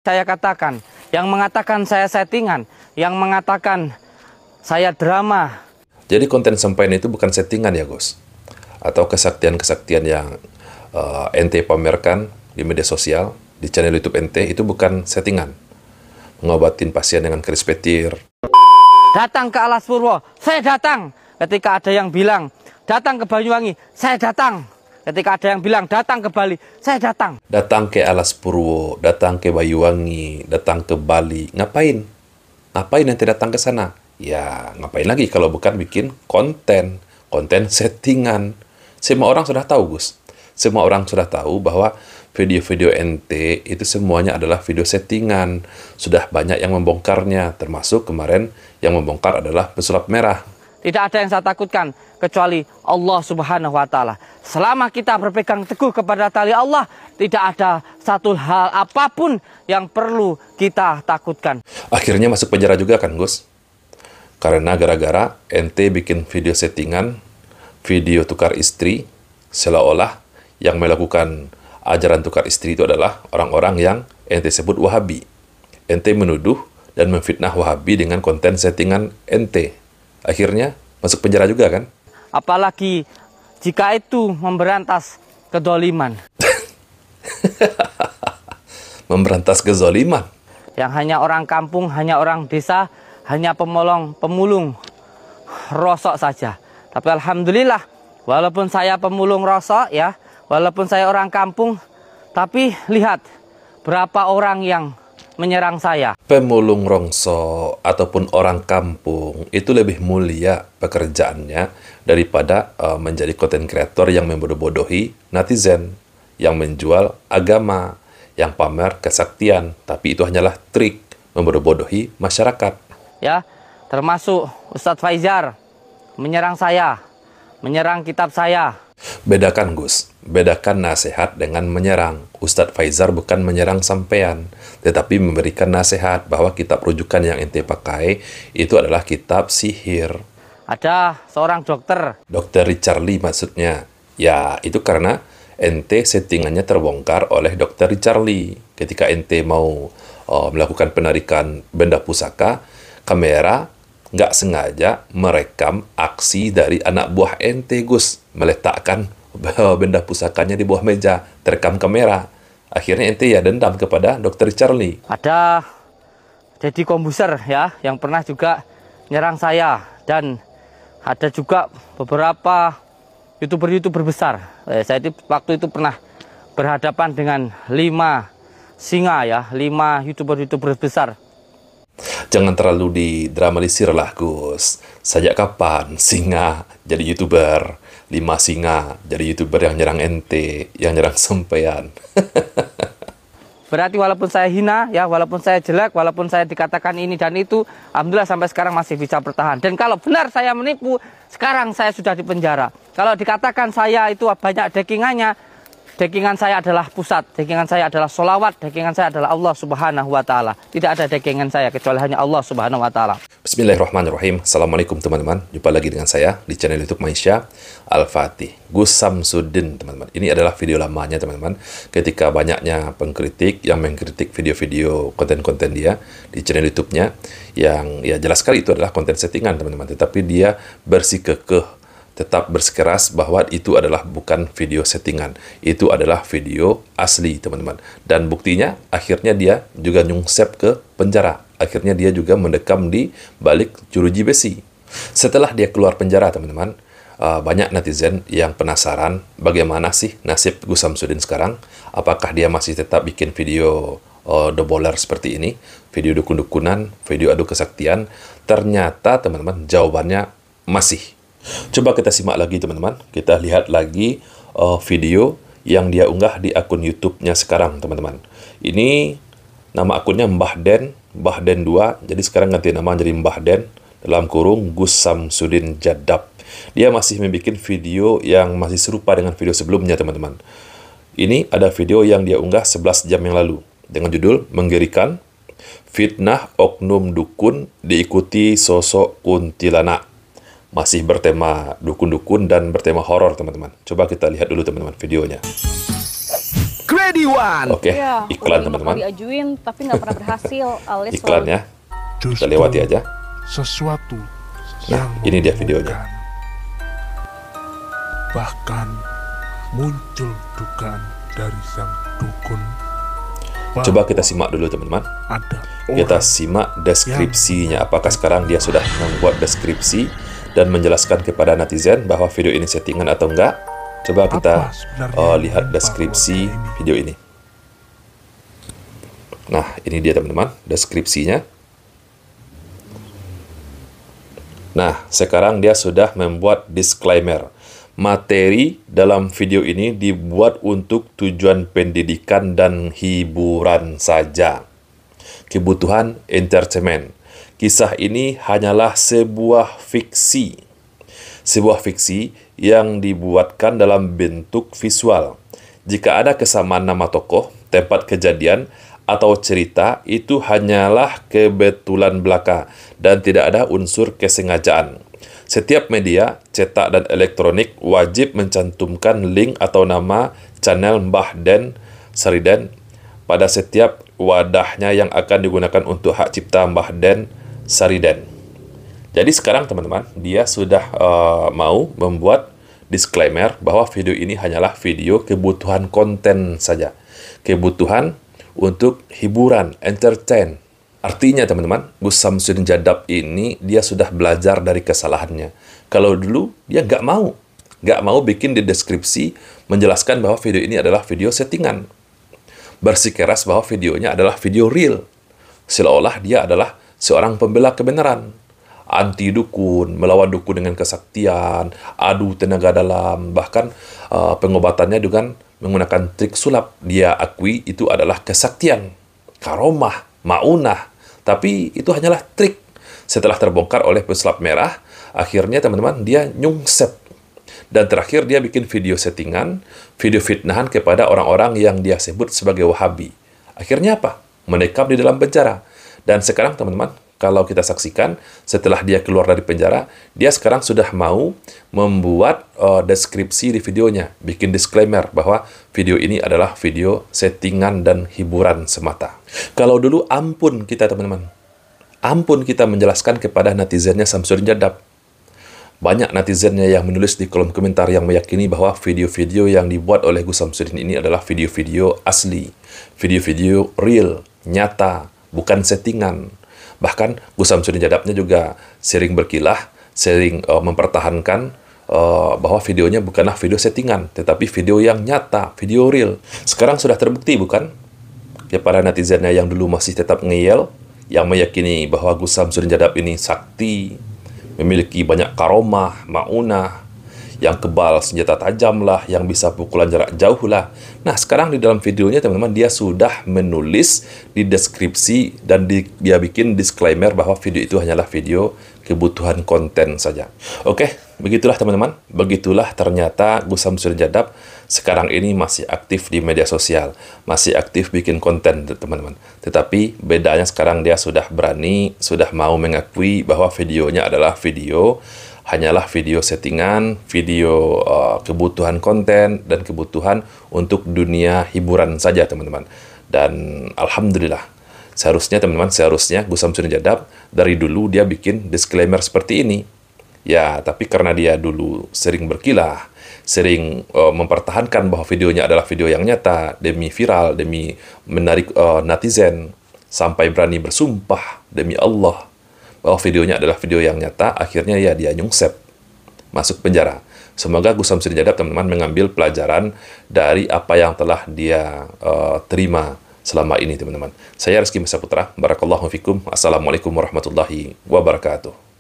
Saya katakan, yang mengatakan saya settingan, yang mengatakan saya drama. Jadi konten sampaian itu bukan settingan ya, Gus? Atau kesaktian-kesaktian yang ente pamerkan di media sosial, di channel YouTube ente, itu bukan settingan. Mengobatin pasien dengan keris petir. Datang ke Alas Purwo, saya datang. Ketika ada yang bilang, datang ke Banyuwangi, saya datang. Ketika ada yang bilang, datang ke Bali, saya datang. Datang ke Alas Purwo, datang ke Banyuwangi, datang ke Bali. Ngapain? Ngapain ente datang ke sana? Ya, ngapain lagi kalau bukan bikin konten. Konten settingan. Semua orang sudah tahu, Gus. Semua orang sudah tahu bahwa video-video ente itu semuanya adalah video settingan. Sudah banyak yang membongkarnya, termasuk kemarin yang membongkar adalah pesulap merah. Tidak ada yang saya takutkan kecuali Allah Subhanahu wa Ta'ala. Selama kita berpegang teguh kepada tali Allah, tidak ada satu hal apapun yang perlu kita takutkan. Akhirnya masuk penjara juga kan, Gus? Karena gara-gara ente bikin video settingan, video tukar istri, seolah-olah yang melakukan ajaran tukar istri itu adalah orang-orang yang ente sebut Wahabi. Ente menuduh dan memfitnah Wahabi dengan konten settingan ente. Akhirnya masuk penjara juga kan? Apalagi jika itu memberantas kedoliman. Memberantas kezaliman. Yang hanya orang kampung, hanya orang desa, hanya pemulung rosok saja. Tapi alhamdulillah, walaupun saya pemulung rosok ya, walaupun saya orang kampung, tapi lihat berapa orang yang menyerang saya. Pemulung rongso ataupun orang kampung itu lebih mulia pekerjaannya daripada menjadi konten kreator yang membodoh-bodohi netizen, yang menjual agama, yang pamer kesaktian, tapi itu hanyalah trik membodoh-bodohi masyarakat. Ya, termasuk Ustadz Faizar menyerang saya, menyerang kitab saya. Bedakan, Gus. Bedakan nasihat dengan menyerang. Ustadz Faizar bukan menyerang sampean, tetapi memberikan nasihat bahwa kitab rujukan yang ente pakai itu adalah kitab sihir. Ada seorang dokter. Dr. Richard Lee maksudnya. Ya, itu karena ente settingannya terbongkar oleh Dr. Richard Lee. Ketika ente mau melakukan penarikan benda pusaka, kamera nggak sengaja merekam aksi dari anak buah ente, Gus. Meletakkan benda pusakanya di bawah meja, terekam kamera. Akhirnya ente ya dendam kepada Dr. Charlie. Ada Deddy Kombuser ya, yang pernah juga nyerang saya. Dan ada juga beberapa YouTuber besar. Saya waktu itu pernah berhadapan dengan 5 singa ya, 5 YouTuber besar. Jangan terlalu didramatisir lah, Gus. Sejak kapan singa jadi YouTuber? 5 singa jadi YouTuber yang nyerang ente, yang nyerang sampean. Berarti walaupun saya hina, ya, walaupun saya jelek, walaupun saya dikatakan ini dan itu, alhamdulillah sampai sekarang masih bisa bertahan. Dan kalau benar saya menipu, sekarang saya sudah di penjara. Kalau dikatakan saya itu banyak dekingannya, dekingan saya adalah pusat, dekingan saya adalah sholawat, dekingan saya adalah Allah Subhanahu wa Ta'ala. Tidak ada dekingan saya kecuali hanya Allah Subhanahu wa Ta'ala. Bismillahirrahmanirrahim. Assalamualaikum teman-teman. Jumpa lagi dengan saya di channel YouTube Maisha Al-Fatih, Gus Samsudin, teman-teman. Ini adalah video lamanya, teman-teman. Ketika banyaknya pengkritik yang mengkritik video-video konten-konten dia di channel YouTube-nya, yang ya jelas sekali itu adalah konten settingan, teman-teman. Tetapi dia bersikukuh tetap bersikeras bahwa itu adalah bukan video settingan, itu adalah video asli, teman-teman. Dan buktinya akhirnya dia juga nyungsep ke penjara. Akhirnya dia juga mendekam di balik jeruji besi. Setelah dia keluar penjara, teman-teman, banyak netizen yang penasaran bagaimana sih nasib Gus Samsudin sekarang. Apakah dia masih tetap bikin video doboler seperti ini, video dukun-dukunan, video adu kesaktian? Ternyata, teman-teman, jawabannya masih. Coba kita simak lagi, teman-teman. Kita lihat lagi video yang dia unggah di akun YouTube-nya sekarang, teman-teman. Ini nama akunnya Mbah Den 2. Jadi sekarang ganti nama jadi Mbah Den dalam kurung Gus Samsudin Jadab. Dia masih membuat video yang masih serupa dengan video sebelumnya, teman-teman. Ini ada video yang dia unggah 11 jam yang lalu dengan judul Menggerikan, Fitnah Oknum Dukun Diikuti Sosok Kuntilanak. Masih bertema dukun-dukun dan bertema horor, teman-teman. Coba kita lihat dulu, teman-teman, videonya. Great Steady One. Oke, Iya, iklan udah 5 teman-teman. kali ajuin tapi nggak pernah berhasil alias Iklannya kita Justru lewati aja. sesuatu Nah, yang ini dia videonya. menguntungkan. Bahkan muncul dugaan dari sang dukun. Coba kita simak dulu teman-teman. Ada Kita orang simak deskripsinya. Apakah sekarang dia sudah membuat deskripsi dan menjelaskan kepada netizen bahwa video ini settingan atau enggak? Coba kita Apa sebenarnya lihat yang deskripsi membuat ini? video ini. Nah, ini dia teman-teman, deskripsinya. Nah, sekarang dia sudah membuat disclaimer. Materi dalam video ini dibuat untuk tujuan pendidikan dan hiburan saja. Kebutuhan entertainment. Kisah ini hanyalah sebuah fiksi. Sebuah fiksi yang dibuatkan dalam bentuk visual. Jika ada kesamaan nama tokoh, tempat kejadian, atau cerita, itu hanyalah kebetulan belaka dan tidak ada unsur kesengajaan. Setiap media, cetak dan elektronik wajib mencantumkan link atau nama channel Mbah Den Sariden pada setiap wadahnya yang akan digunakan untuk hak cipta Mbah Den Sariden. Jadi sekarang teman-teman, dia sudah mau membuat disclaimer bahwa video ini hanyalah video kebutuhan konten saja. Kebutuhan untuk hiburan, entertain. Artinya teman-teman, Gus Samsudin Jadab ini dia sudah belajar dari kesalahannya. Kalau dulu dia nggak mau bikin di deskripsi menjelaskan bahwa video ini adalah video settingan. Bersikeras bahwa videonya adalah video real. Seolah-olah dia adalah seorang pembela kebenaran. Anti dukun, melawan dukun dengan kesaktian, adu tenaga dalam, bahkan pengobatannya dengan menggunakan trik sulap. Dia akui itu adalah kesaktian, karomah, maunah. Tapi itu hanyalah trik. Setelah terbongkar oleh pesulap merah, akhirnya teman-teman dia nyungsep. Dan terakhir dia bikin video settingan, video fitnahan kepada orang-orang yang dia sebut sebagai Wahabi. Akhirnya apa? Mendekam di dalam penjara. Dan sekarang teman-teman, kalau kita saksikan, setelah dia keluar dari penjara, dia sekarang sudah mau membuat deskripsi di videonya. Bikin disclaimer bahwa video ini adalah video settingan dan hiburan semata. Kalau dulu ampun kita teman-teman. Ampun kita menjelaskan kepada netizennya Samsudin Jadab. Banyak netizennya yang menulis di kolom komentar yang meyakini bahwa video-video yang dibuat oleh Gus Samsudin ini adalah video-video asli. Video-video real, nyata, bukan settingan. Bahkan Gus Samsudin Jadabnya juga sering berkilah, sering mempertahankan bahwa videonya bukanlah video settingan, tetapi video yang nyata, video real. Sekarang sudah terbukti bukan? Ya, para netizennya yang dulu masih tetap ngeyel, yang meyakini bahwa Gus Samsudin Jadab ini sakti, memiliki banyak karomah, maunah, yang kebal senjata tajam lah, yang bisa pukulan jarak jauh lah. Nah, sekarang di dalam videonya teman-teman dia sudah menulis di deskripsi dan dia bikin disclaimer bahwa video itu hanyalah video kebutuhan konten saja. Oke, begitulah teman-teman. Begitulah ternyata Gus Samsudin Jadab sekarang ini masih aktif di media sosial, masih aktif bikin konten teman-teman. Tetapi bedanya sekarang dia sudah berani, sudah mau mengakui bahwa videonya adalah hanyalah video settingan, video kebutuhan konten, dan kebutuhan untuk dunia hiburan saja, teman-teman. Dan Alhamdulillah, seharusnya Gus Samsudin Jadab dari dulu dia bikin disclaimer seperti ini. Ya, tapi karena dia dulu sering berkilah, sering mempertahankan bahwa videonya adalah video yang nyata, demi viral, demi menarik netizen, sampai berani bersumpah demi Allah bahwa videonya adalah video yang nyata, akhirnya ya dia nyungsep, masuk penjara. Semoga Gus Samsudin Jadab teman-teman mengambil pelajaran dari apa yang telah dia terima selama ini teman-teman. Saya Rizky Mesa Putra, barakallahu fikum, assalamualaikum warahmatullahi wabarakatuh.